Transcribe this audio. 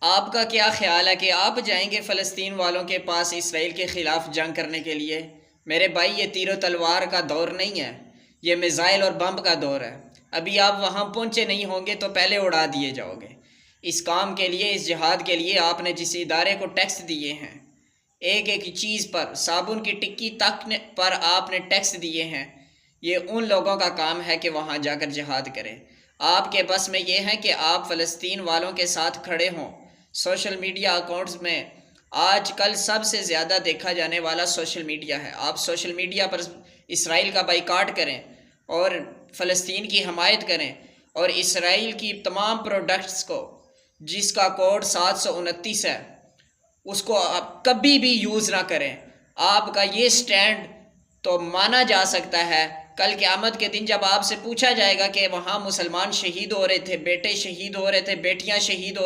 آپ کا کیا خیال ہے کہ آپ جائیں گے فلسطین والوں کے پاس اسرائیل کے خلاف جنگ کرنے کے لیے؟ میرے بھائی، یہ تیر و تلوار کا دور نہیں ہے، یہ میزائل اور بم کا دور ہے۔ ابھی آپ وہاں پہنچے نہیں ہوں گے تو پہلے اڑا دیے جاؤ گے۔ اس کام کے لیے، اس جہاد کے لیے آپ نے جس ادارے کو ٹیکس دیے ہیں، ایک ایک چیز پر، صابن کی ٹکی تک پر آپ نے ٹیکس دیے ہیں، یہ ان لوگوں کا کام ہے کہ وہاں جا کر جہاد کریں۔ آپ کے بس میں یہ ہے کہ آپ فلسطین والوں کے ساتھ کھڑے ہوں۔ سوشل میڈیا اکاؤنٹس میں آج کل سب سے زیادہ دیکھا جانے والا سوشل میڈیا ہے۔ آپ سوشل میڈیا پر اسرائیل کا بائیکاٹ کریں اور فلسطین کی حمایت کریں، اور اسرائیل کی تمام پروڈکٹس کو، جس کا کوڈ 729 ہے، اس کو آپ کبھی بھی یوز نہ کریں۔ آپ کا یہ سٹینڈ تو مانا جا سکتا ہے۔ کل قیامت کے دن جب آپ سے پوچھا جائے گا کہ وہاں مسلمان شہید ہو رہے تھے، بیٹے شہید ہو رہے تھے، بیٹیاں شہید ہو